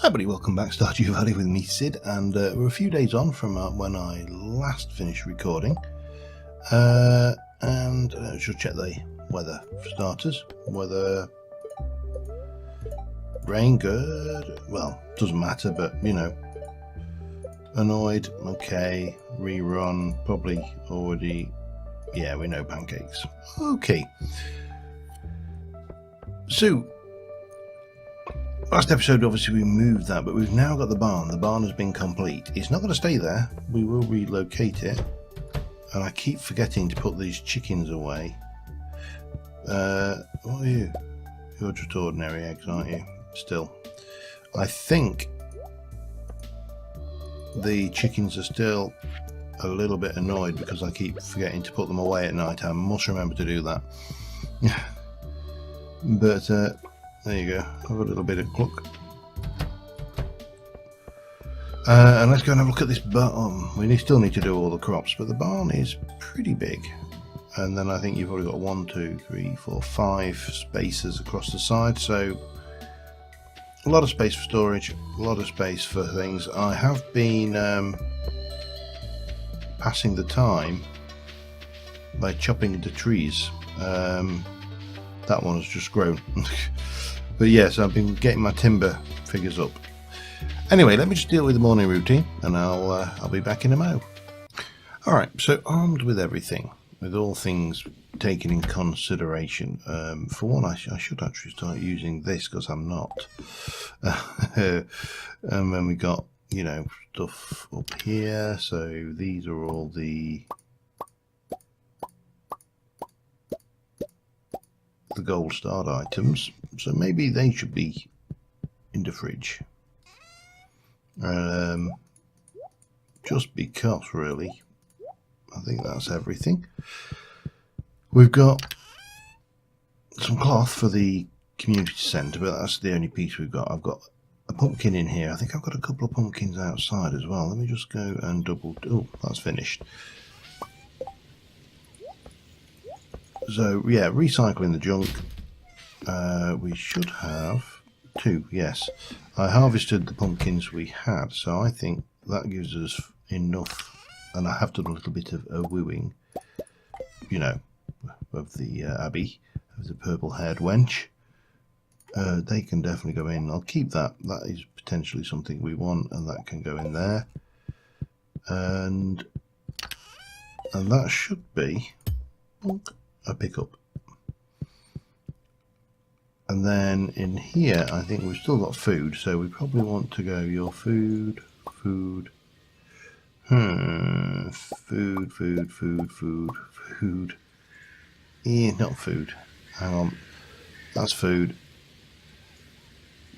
Hi everybody, welcome back to Stardew Valley with me, Sid, and we're a few days on from when I last finished recording, and just check the weather for starters. Weather, rain, good, well, doesn't matter, but you know, annoyed, okay, rerun, probably already, yeah, we know pancakes, okay. So, last episode, obviously, we moved that, but we've now got the barn. The barn has been complete. It's not going to stay there. We will relocate it. And I keep forgetting to put these chickens away. What are you? You're just ordinary eggs, aren't you? Still. I think the chickens are still a little bit annoyed because I keep forgetting to put them away at night. I must remember to do that. But, there you go. Have a little bit of cluck. And let's go and have a look at this barn. We still need to do all the crops, but the barn is pretty big. And then I think you've already got 1, 2, 3, 4, 5 spaces across the side. So a lot of space for storage, a lot of space for things. I have been passing the time by chopping the trees. That one has just grown. But yes, I've been getting my timber figures up. Anyway, let me just deal with the morning routine, and I'll be back in a mo. All right, so armed with everything, with all things taken in consideration. For one, I should actually start using this because I'm not. And then we got, you know, stuff up here. So these are all the gold starred items, so maybe they should be in the fridge, just because really I think that's everything. We've got some cloth for the community centre, but that's the only piece we've got. I've got a pumpkin in here. I think I've got a couple of pumpkins outside as well. Let me just go and double. Oh, that's finished. So yeah, recycling the junk. We should have 2, yes. I harvested the pumpkins we had, so I think that gives us enough. And I have done a little bit of a wooing, you know, of the Abbey, of the purple-haired wench. They can definitely go in. I'll keep that. That is potentially something we want, and that can go in there. And that should be a pickup. And then in here, I think we've still got food, so we probably want to go your food. Food. Yeah, not food. Hang on. That's food.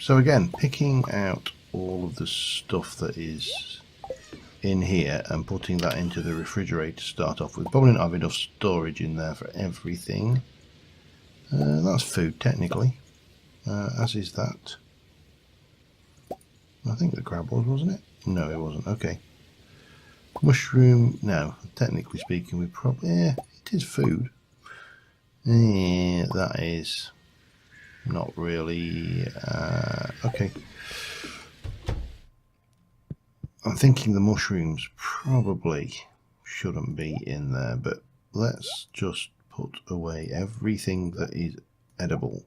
So again, picking out all of the stuff that is in here and putting that into the refrigerator to start off with. Probably not have enough storage in there for everything. That's food, technically. As is that. I think the crab was, wasn't it? No, it wasn't. Okay. Mushroom. No, technically speaking, we probably. Yeah, it is food. Yeah, that is not really. Okay. I'm thinking the mushrooms probably shouldn't be in there, but let's just put away everything that is edible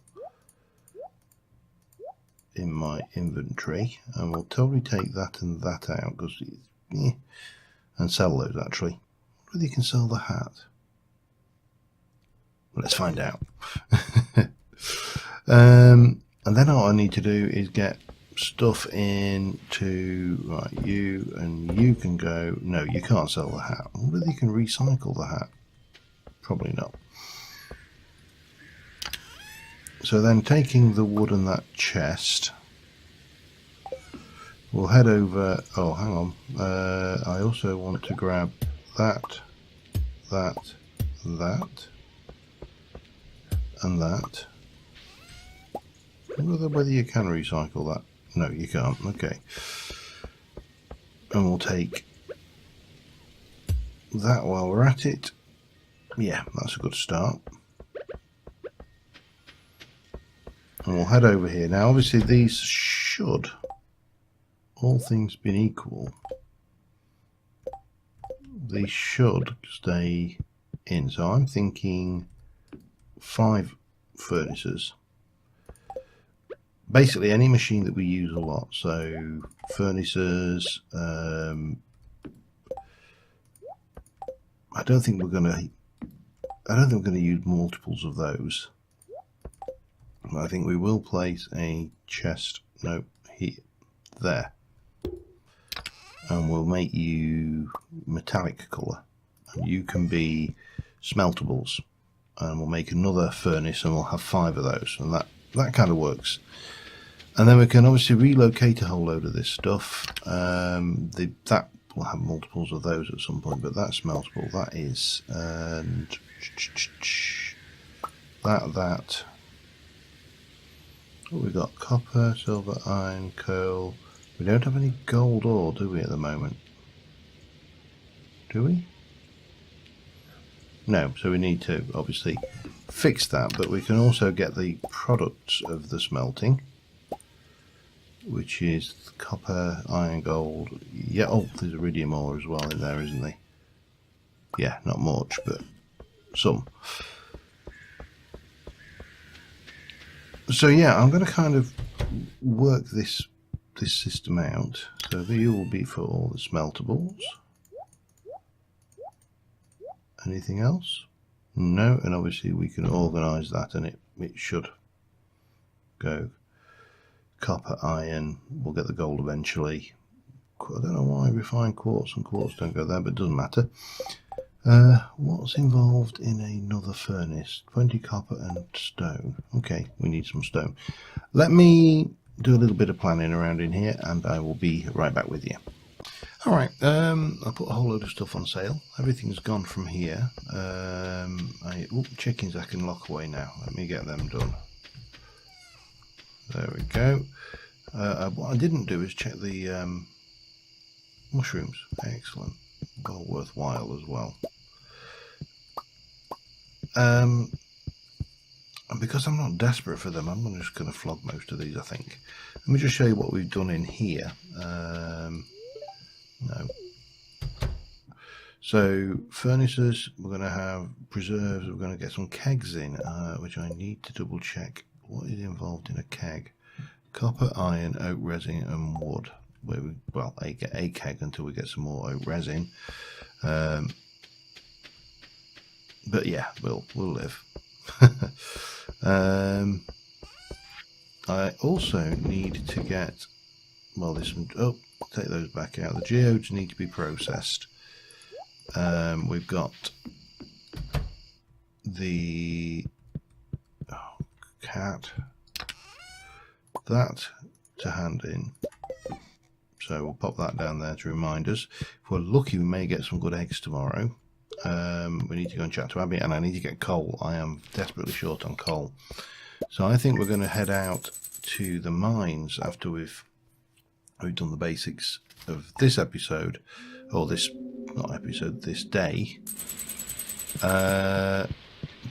in my inventory, and we'll totally take that and that out because and sell those actually. Whether you can sell the hat, let's find out. And then all I need to do is get stuff into right. You and you can go. No, you can't sell the hat. Whether you can recycle the hat, probably not. So then taking the wood and that chest, we'll head over. Oh, hang on. I also want to grab that, and that. I wonder whether you can recycle that. No, you can't. Okay. And we'll take that while we're at it. Yeah, that's a good start. And we'll head over here. Now, obviously, these should all things being equal, they should stay in. So I'm thinking 5 furnaces. Basically any machine that we use a lot. So furnaces, I don't think we're going to use multiples of those. I think we will place a chest, no, here, there. And we'll make you metallic colour. And you can be smeltables. And we'll make another furnace and we'll have 5 of those. And that kind of works. And then we can obviously relocate a whole load of this stuff. That will have multiples of those at some point, but that's smeltable. That is, and that. Oh, we've got copper, silver, iron, coal. We don't have any gold ore, do we, at the moment? Do we? No, so we need to obviously fix that, but we can also get the products of the smelting, which is copper, iron, gold. Yeah, oh, there's iridium ore as well in there, isn't there? Yeah, not much, but some. So yeah, I'm going to kind of work this system out. So the will be for all the smeltables. Anything else? No, and obviously we can organise that, and it should go copper, iron. We'll get the gold eventually. I don't know why refined quartz and quartz don't go there, but it doesn't matter. What's involved in another furnace? 20 copper and stone. Okay, we need some stone. Let me do a little bit of planning around in here, and I will be right back with you. Alright, I put a whole load of stuff on sale. Everything's gone from here. Chickens I can lock away now. Let me get them done. There we go. What I didn't do is check the mushrooms. Excellent. Well worthwhile as well. And because I'm not desperate for them, I'm just going to flog most of these, I think. Let me just show you what we've done in here. No. So furnaces, we're going to have preserves, we're going to get some kegs in, which I need to double check what is involved in a keg. Copper, iron, oak resin and wood. Well, a keg until we get some more oak resin. But yeah, we'll live. I also need to get, well, there's some, oh, take those back out. The geodes need to be processed. We've got the cat, that to hand in. So we'll pop that down there to remind us. If we're lucky, we may get some good eggs tomorrow. We need to go and chat to Abby, and I need to get coal. I am desperately short on coal. So I think we're going to head out to the mines after we've done the basics of this episode, or this, not episode, this day.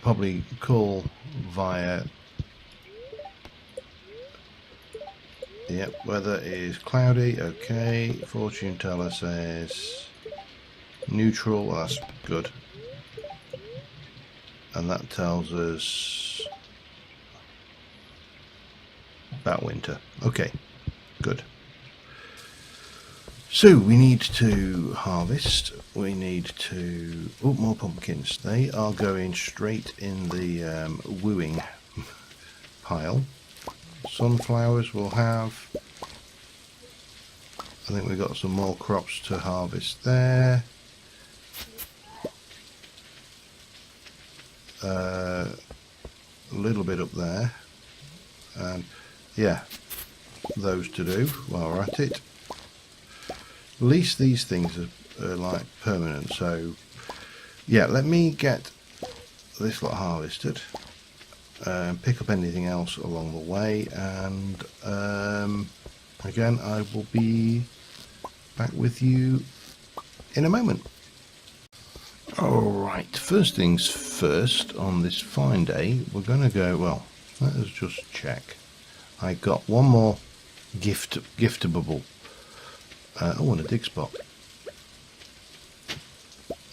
Probably call via, yep, weather is cloudy, okay. Fortune teller says neutral, well, that's good. And that tells us about winter. Okay, good. So we need to harvest. We need to, oh, more pumpkins. They are going straight in the wooing pile. Sunflowers we'll have. I think we've got some more crops to harvest there. A little bit up there, and yeah, those to do while we're at it. At least these things are like permanent, so yeah, let me get this lot harvested, pick up anything else along the way, and again I will be back with you in a moment. Alright, first things first, on this fine day, we're going to go, well, let us just check. I got one more giftable Oh, and a dig spot.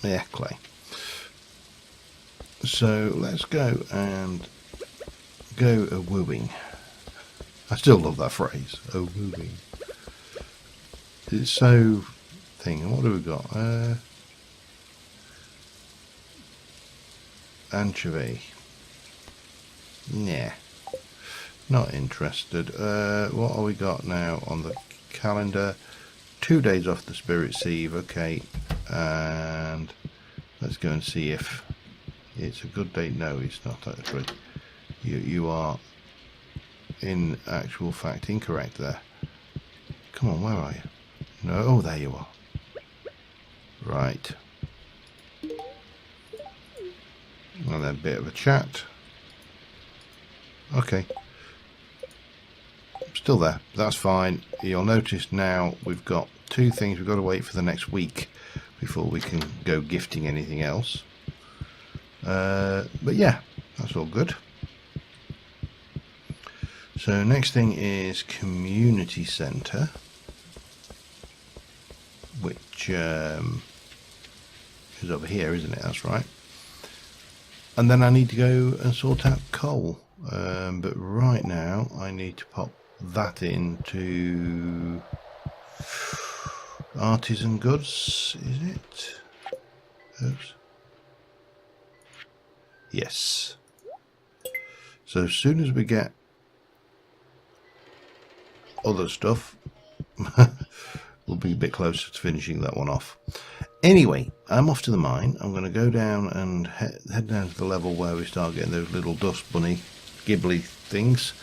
Yeah, clay. So let's go and go a wooing. I still love that phrase, a wooing. It's so thing. What do we got? Anchovy. Yeah, not interested. What have we got now on the calendar? 2 days off the Spirit's Eve. Okay, and let's go and see if it's a good day. No, it's not actually. You are in actual fact incorrect there. Come on, where are you? No, oh, there you are. Right. And then a bit of a chat. Okay. Still there. That's fine. You'll notice now we've got 2 things. We've got to wait for the next week before we can go gifting anything else. But yeah, that's all good. So next thing is community centre, which is over here, isn't it? That's right. And then I need to go and sort out coal. But right now I need to pop that into artisan goods, is it? Oops. Yes. So as soon as we get other stuff, we'll be a bit closer to finishing that one off. Anyway, I'm off to the mine. I'm going to go down and head down to the level where we start getting those little dust bunny gibbly things,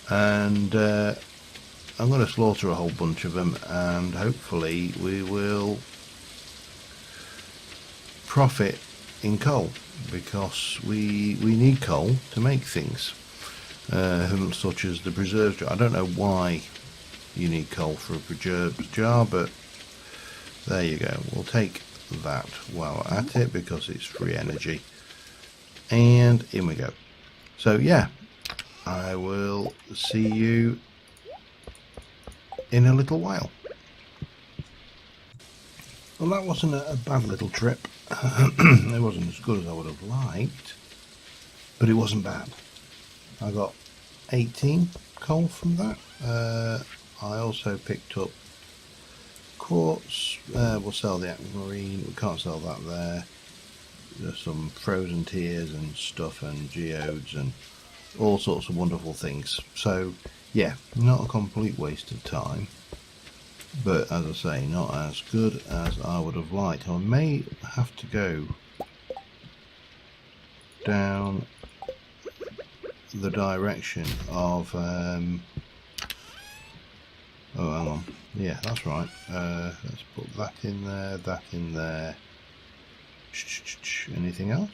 and I'm going to slaughter a whole bunch of them, and hopefully we will profit in coal, because we need coal to make things, such as the preserves jar. I don't know why you need coal for a preserves jar, but there you go. We'll take that while at it because it's free energy, and in we go. So yeah, I will see you in a little while. Well, that wasn't a bad little trip. It wasn't as good as I would have liked, but it wasn't bad. I got 18 coal from that. I also picked up quartz. We'll sell the aquamarine. We can't sell that there. There's some frozen tears and stuff, and geodes and all sorts of wonderful things. So yeah, not a complete waste of time, but as I say, not as good as I would have liked. I may have to go down the direction of oh, hang on. Yeah, that's right. Let's put that in there, that in there. Anything else?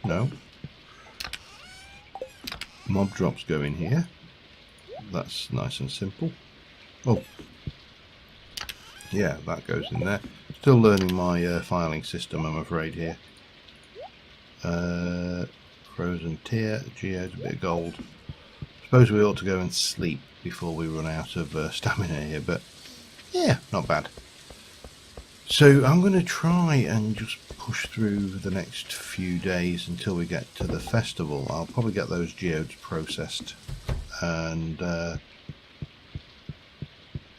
No. Mob drops go in here. That's nice and simple. Oh, yeah, that goes in there. Still learning my filing system, I'm afraid, here. Frozen tear, geode, a bit of gold. Suppose we ought to go and sleep before we run out of stamina here, but yeah, not bad. So I'm going to try and just push through the next few days until we get to the festival. I'll probably get those geodes processed, and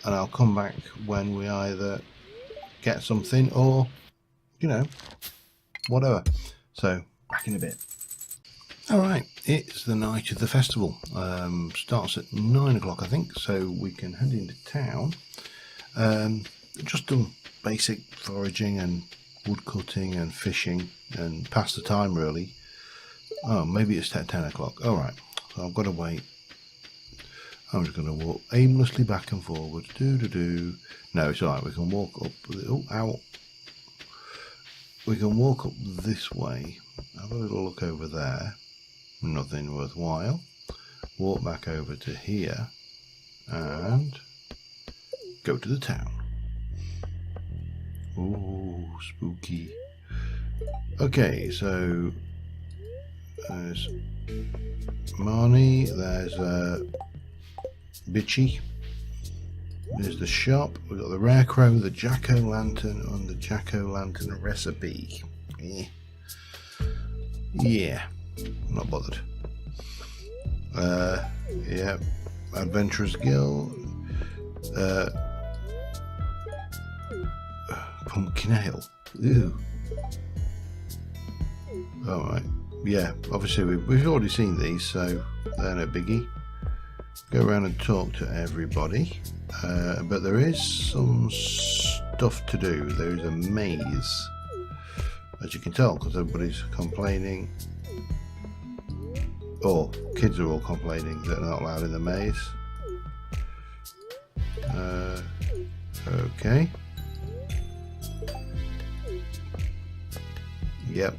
I'll come back when we either get something or, you know, whatever. So back in a bit. Alright, it's the night of the festival. Starts at 9 o'clock, I think, so we can head into town. Just done basic foraging and wood cutting and fishing and pass the time, really. Oh, maybe it's 10 o'clock. Alright, so I've got to wait. I'm just going to walk aimlessly back and forward. No, it's alright, we can walk up. Oh, ow. We can walk up this way. Have a little look over there. Nothing worthwhile. Walk back over to here and go to the town. Oh, spooky. Okay, so there's Marnie, there's Bitchy, There's the shop. We've got the rare crow, the jack-o'-lantern, and the jack-o'-lantern recipe. Yeah, not bothered. Yeah, Adventurers Guild. Pumpkin ale. Ew. Alright. Yeah, obviously we've already seen these, so they're no biggie. Go around and talk to everybody. But there is some stuff to do. There's a maze, as you can tell, because everybody's complaining. Or kids are all complaining that they're not allowed in the maze. Okay. Yep.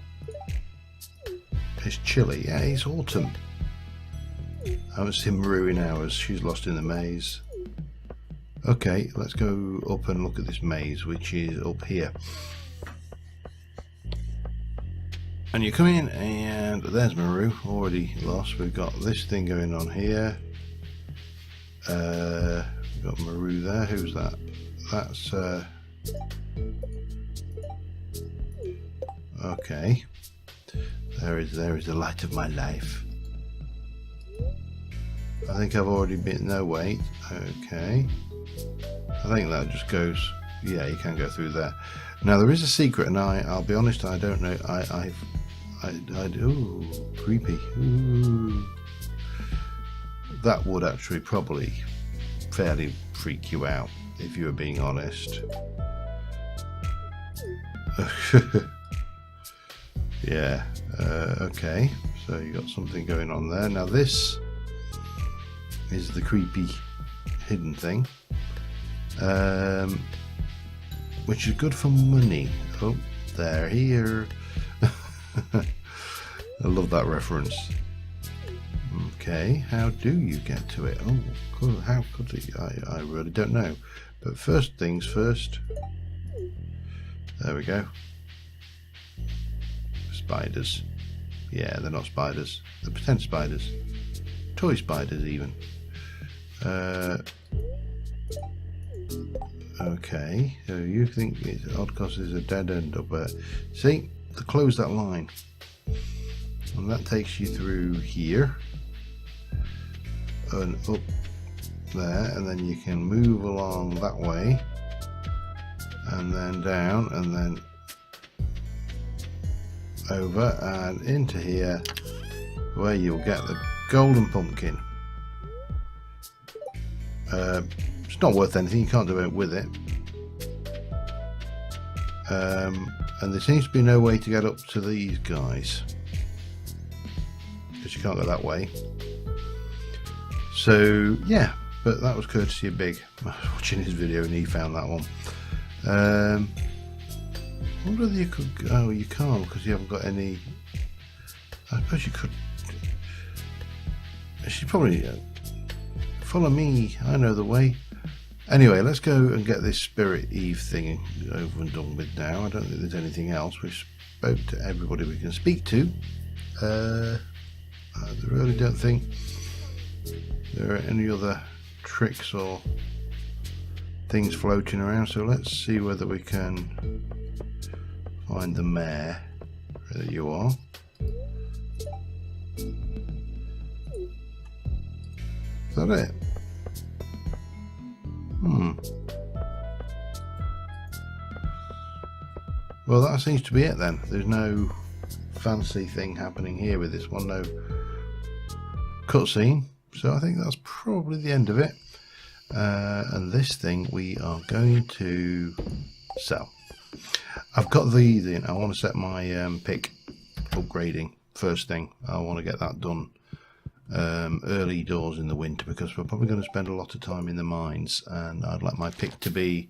It's chilly. Yeah, it's autumn. I haven't seen Maru in hours. She's lost in the maze. Okay, let's go up and look at this maze, which is up here. And you come in, and there's Maru, already lost. We've got this thing going on here. We've got Maru there. Who's that? That's okay. There is the light of my life. I think I've already been. No, wait. Okay. I think that just goes. Yeah, you can go through there. Now there is a secret, and I'll be honest. I don't know. Ooh, creepy. Ooh. That would actually probably fairly freak you out if you were being honest. Yeah. Okay. So you got something going on there. Now this is the creepy hidden thing, which is good for money. Oh, they're here. I love that reference. Okay, how do you get to it? Oh, cool. How could he? I really don't know. But first things first. There we go. Spiders. Yeah, they're not spiders. They're pretend spiders. Toy spiders, even. Okay, so you think it's odd because there's a dead end up there. See, to close that line. And that takes you through here. And up there, and then you can move along that way. And then down, and then over and into here, where you'll get the golden pumpkin. It's not worth anything, you can't do it with it. And there seems to be no way to get up to these guys, because you can't go that way. So yeah, but that was courtesy of Big. I was watching his video and he found that one. I wonder whether you could. Oh, you can't because you haven't got any. I suppose you could. She'd probably follow me. I know the way. Anyway, let's go and get this Spirit Eve thing over and done with now. I don't think there's anything else. We've spoke to everybody we can speak to. I really don't think there are any other tricks or things floating around. So let's see whether we can find the mare. There you are. Is that it? Well, that seems to be it then. There's no fancy thing happening here with this one. No cutscene. So I think that's probably the end of it. And this thing we are going to sell. I've got the I want to set my pick upgrading first thing. I want to get that done early doors in the winter, because we're probably going to spend a lot of time in the mines, and I'd like my pick to be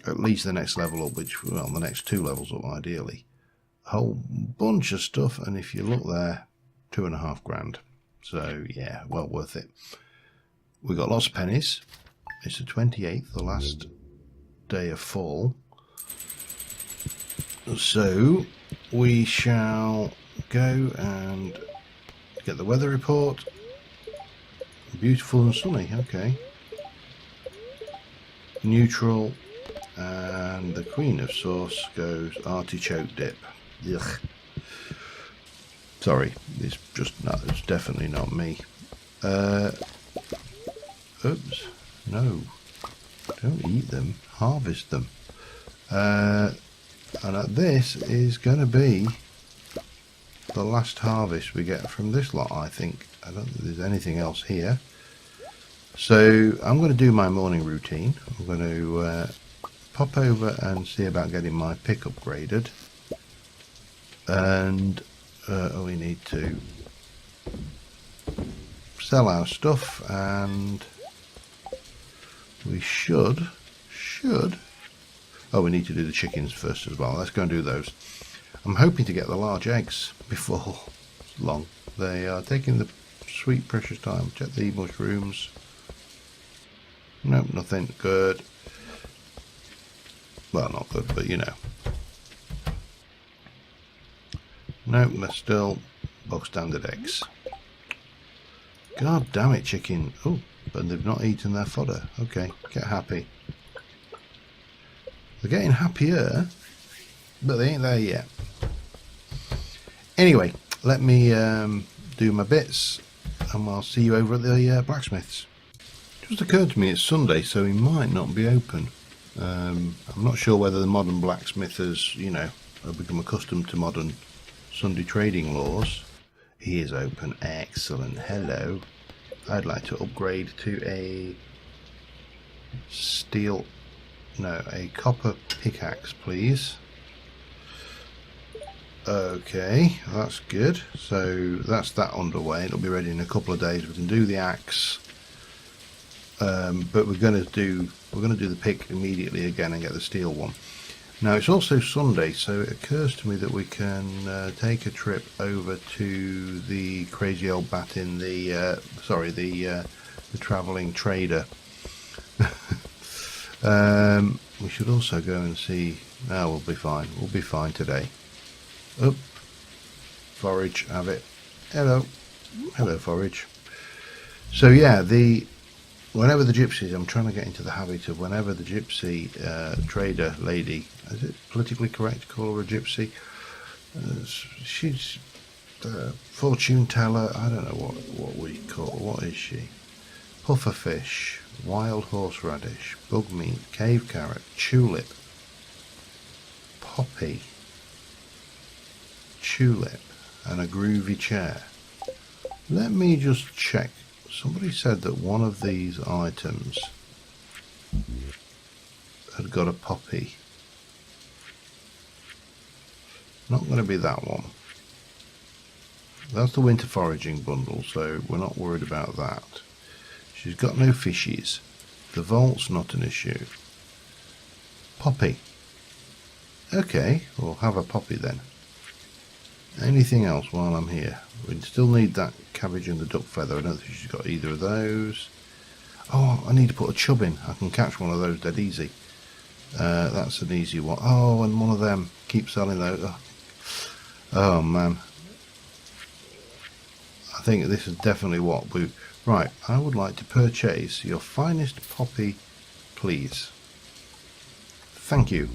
at least the next level up, which, well, the next 2 levels up ideally. A whole bunch of stuff, and if you look there, 2.5 grand. So yeah, well worth it. We got lots of pennies. It's the 28th, the last day of fall. So we shall go and get the weather report. Beautiful and sunny. Okay. neutral, and the queen of sauce goes artichoke dip. Ugh. Sorry, it's just not. It's definitely not me. Oops. No. Don't eat them. Harvest them. And this is going to be the last harvest we get from this lot, I think. I don't think there's anything else here. So I'm going to do my morning routine. I'm going to pop over and see about getting my pick upgraded. And we need to sell our stuff, and we should oh, we need to do the chickens first as well. Let's go and do those. I'm hoping to get the large eggs before long. They are taking the sweet precious time. Check the mushrooms. Nope, nothing. Good. Well, not good, but you know. Nope, they're still bog standard eggs. God damn it, chicken. Oh, but they've not eaten their fodder. Okay, get happy. They're getting happier, but they ain't there yet. Anyway, let me do my bits, and I'll see you over at the blacksmith's. It just occurred to me it's Sunday, so he might not be open. I'm not sure whether the modern blacksmith has, you know, become accustomed to modern Sunday trading laws. He is open. Excellent. Hello. I'd like to upgrade to a a copper pickaxe, please. Okay, that's good. So that's that underway. It'll be ready in a couple of days. We can do the axe, but we're going to do the pick immediately again and get the steel one. Now it's also Sunday, so it occurs to me that we can take a trip over to the crazy old bat in the the travelling trader. We should also go and see. No, we'll be fine. We'll be fine today. Up, forage, have it. Hello, hello, forage. So yeah, whenever the gypsies, I'm trying to get into the habit of whenever the gypsy trader lady, is it politically correct to call her a gypsy? She's fortune teller. I don't know what we call her. What is she? Pufferfish, wild horseradish, bug meat, cave carrot, tulip, poppy, tulip, and a groovy chair. Let me just check. Somebody said that one of these items had got a poppy. Not going to be that one. That's the winter foraging bundle, so we're not worried about that. She's got no fishies. The vault's not an issue. Poppy. Okay, we'll have a poppy then. Anything else while I'm here? We still need that cabbage and the duck feather. I don't think she's got either of those. Oh, I need to put a chub in. I can catch one of those dead easy. That's an easy one. Oh, and one of them. Keep selling those. Oh man. I think this is definitely what we... Right, I would like to purchase your finest poppy, please. Thank you.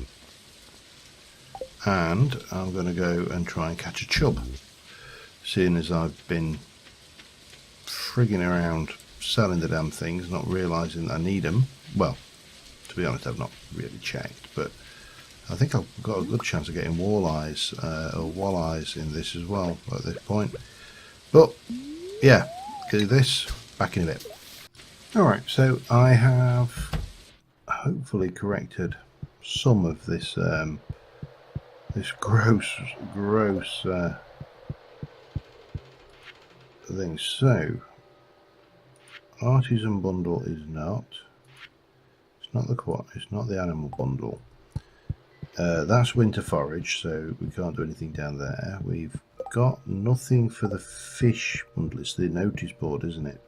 And I'm going to go and try and catch a chub, seeing as I've been frigging around selling the damn things, not realising I need them. Well, to be honest, I've not really checked, but I think I've got a good chance of getting walleyes or walleyes in this as well at this point. But yeah, do this, back in a bit. Alright, so I have hopefully corrected some of this this gross thing. So artisan bundle is not. It's not the quad. It's not the animal bundle. That's winter forage, so we can't do anything down there. We've got nothing for the fish bundle. It's the notice board, isn't it?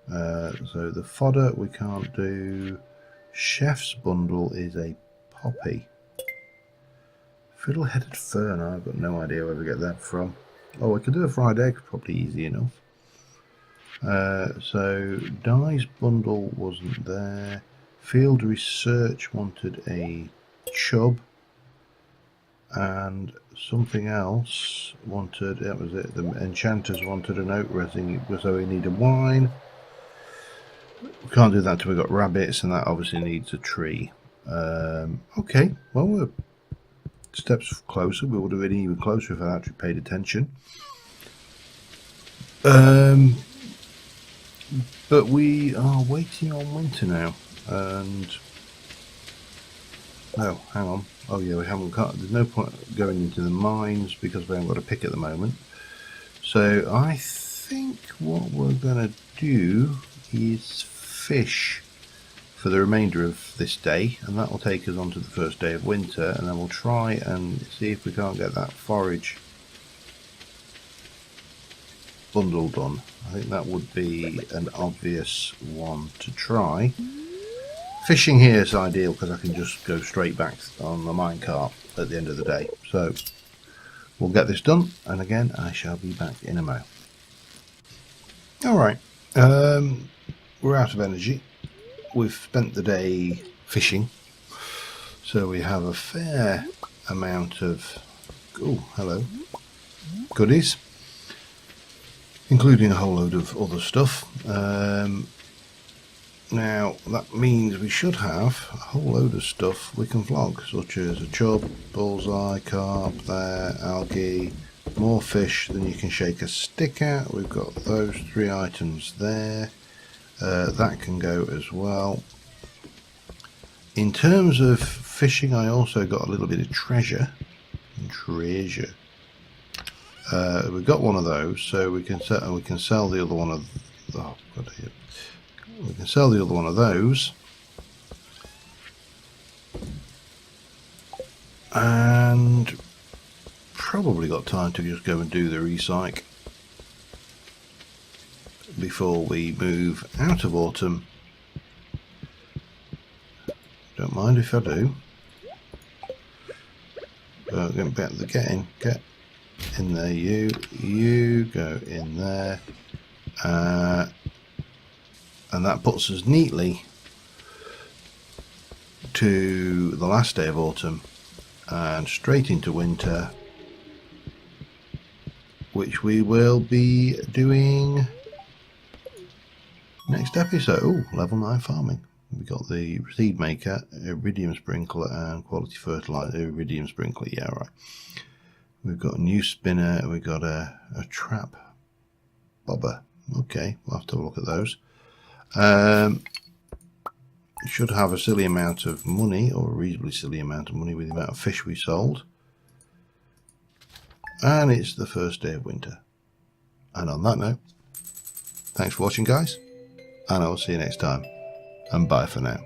So the fodder we can't do. Chef's bundle is a poppy. Fiddle-headed fern, I've got no idea where we get that from. Oh, we could do a fried egg, probably easy enough. So Dye's bundle wasn't there. Field research wanted a chub, and something else wanted, that was it, the enchanters wanted an oak resin, so we need a wine. We can't do that until we've got rabbits, and that obviously needs a tree. Okay, well, we're steps closer. We would have been even closer if I actually paid attention. But we are waiting on winter now, and oh, hang on. Oh yeah, we haven't got. There's no point going into the mines because we haven't got a pick at the moment. So I think what we're going to do is fish for the remainder of this day, and that will take us on to the first day of winter, and then we'll try and see if we can't get that forage bundle done. I think that would be an obvious one to try. Fishing here is ideal because I can just go straight back on the minecart at the end of the day. So we'll get this done, and again I shall be back in a mo. Alright, we're out of energy. We've spent the day fishing, so we have a fair amount of goodies, including a whole load of other stuff. Now that means we should have a whole load of stuff we can vlog, such as a chub, bullseye, carp there, algae, more fish than you can shake a stick at. We've got those 3 items there. That can go as well. In terms of fishing, I also got a little bit of treasure. We've got one of those, so we can sell the other one of. Oh, God, we can sell the other one of those, and probably got time to just go and do the recycle before we move out of autumn. Don't mind if I do. Get in there, you go in there, and that puts us neatly to the last day of autumn and straight into winter, which we will be doing next episode. Oh, level 9 farming. We got the seed maker, iridium sprinkler, and quality fertilizer. Iridium sprinkler, yeah, right. We've got a new spinner. We've got a trap bobber. Okay, we'll have to look at those. Should have a silly amount of money, or a reasonably silly amount of money with the amount of fish we sold. And it's the first day of winter. And on that note, thanks for watching, guys, and I will see you next time, and bye for now.